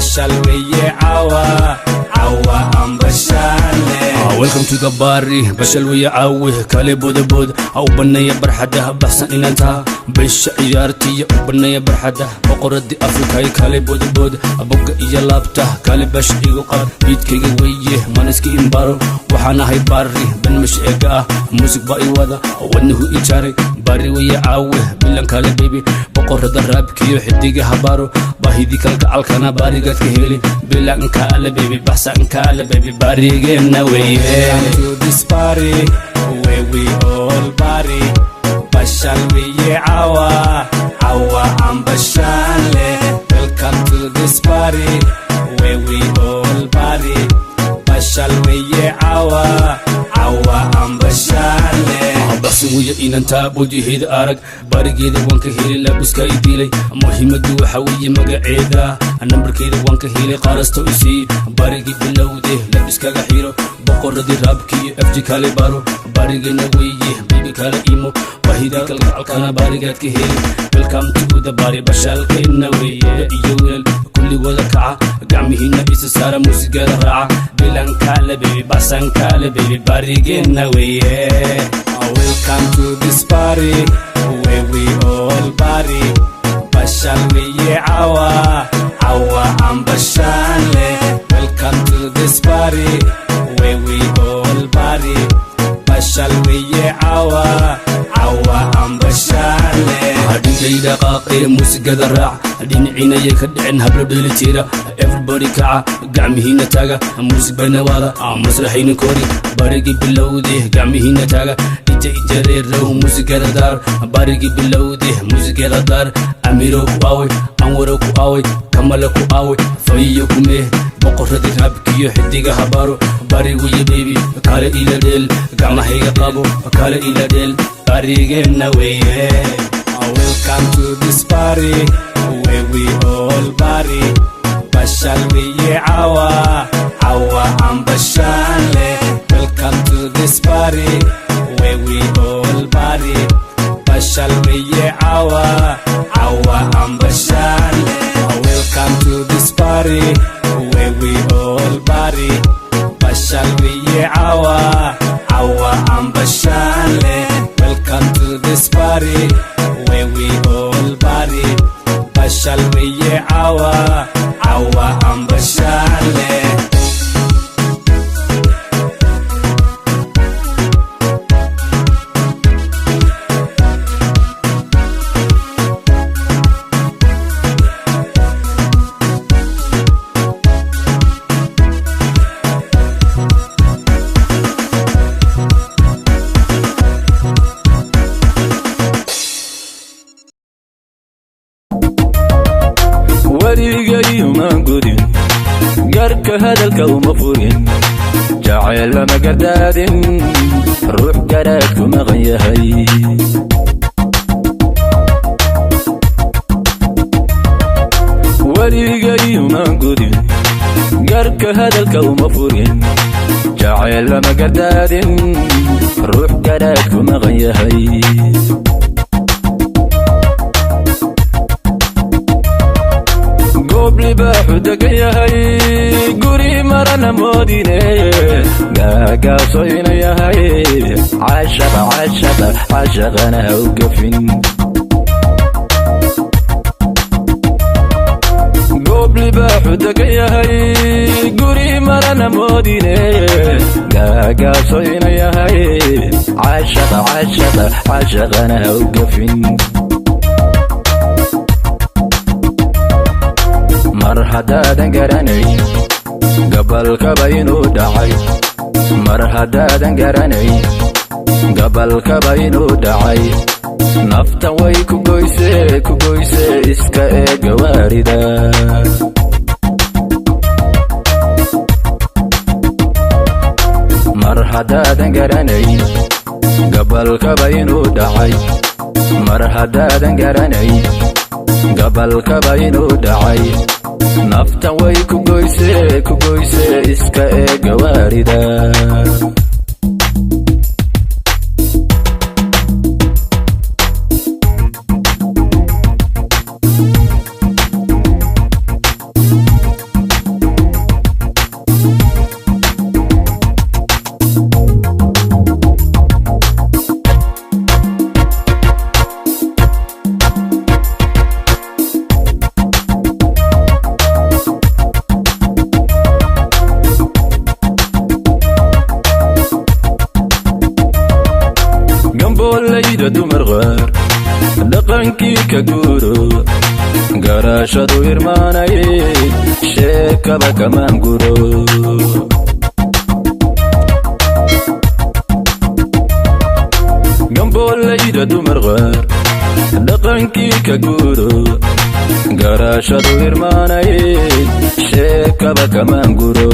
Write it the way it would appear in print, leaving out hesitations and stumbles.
Bashalwiye awa ambashale. Welcome to the bari Bashalwiye awa kale boda boda aw banaya barxada baxsan inanta bisha ciyaartiya banaya barxada boqoradi Afrika kale boda boda aboga iyo laabta kale bash igu qab bidkayga weeye maniski imbaro waxana hay bari ban masheega music ba iwada wadnuhu ijaray bari wiye awa bilan kale baby boqorada raabkiyo xidiga habaro bahidi kalka alkana bariga ka heli bilan kale baby baxsan kale baby barigena weeye. To this party where we all party. Bashalwiye awa ambashale. Welcome to this party where we all party. Bashalwiye awa ambashale. Basuya inanta bujihid arag barigeeda wanka heli labiska idilay muhiimadu waxa weeye magaceeda nambarkeeda wanka heli qaarasto isi barigi bilowde labiskaga xiro boqoradi raabkiyo FG kale baro barigena weeye baby kale imo bahida kalgacalkana barigaad ka heli. Welcome to the bari bashalkeena weeye iyo wiil kulli wada kaca gacmihina isa saara muusigada raaca bilan kale baby basan kale baby barigena weeye. Welcome to this party where we all party. Bashalwiye awa ambashale. Welcome to this party where we all party. Bashalwiye awa ambashale. Hadingayda qaaqay muusigada raac dhinacina ka dhicin hablo dheelitira everybody kaca gacmihina taaga muusig banawada masraxayna kori barigi bilowde gacmihina taaga jareerow muusigada daar barigi bilowde muusigada daar amiro ku aaway anwaro ku aaway kamala ku aaway fayiyo kume boqoradi raabkiyo xidiga habaro barigiye baby kale ila dheel gacmahayga qabo kale ila dheel barigena weeye. Welcome to this party where we all party. Bashalwiye awa ambashale. Welcome to this party where we all party. Bashalwiye awa ambashale. Welcome to this party where we all party. Bashalwiye awa ambashale. Welcome to this party where we all party. Bashalwiye awa ambashale. warigayuma gudin garka hadalka uma fugin jacayl lama gardaadin ruux garaad ku maqan yahay. warigayuma gudin garka hadalka uma fugin jacayl lama gardaadin ruux garaad ku maqan yahay. libaaxu degan yahay guri marana moodine gaagaaso ina yahay caashaqana ha u gafin. goob libaaxu degan yahay guri marana moodine gaagaaso ina yahay caashaqana ha u gafin. mar haddaadan garanayn gabalkaba inuu dhacay mar haddaadan garanayn gabalkaba inuu dhacay naftan way ku goyse iska eega waarida. mar haddaadan garanayn gabalkaba inuu dhacay mar haddaadan garanayn gabalkaba inuu dhacay naftan way ku goyse iska eega waarida. dumar qaar dhaqankii ka guuro garaashadu irmaanaye sheekaba kamaan guro gamboollayda dumar qaar dhaqankii ka guuro garaashadu irmaanaye sheekaba kamaan guro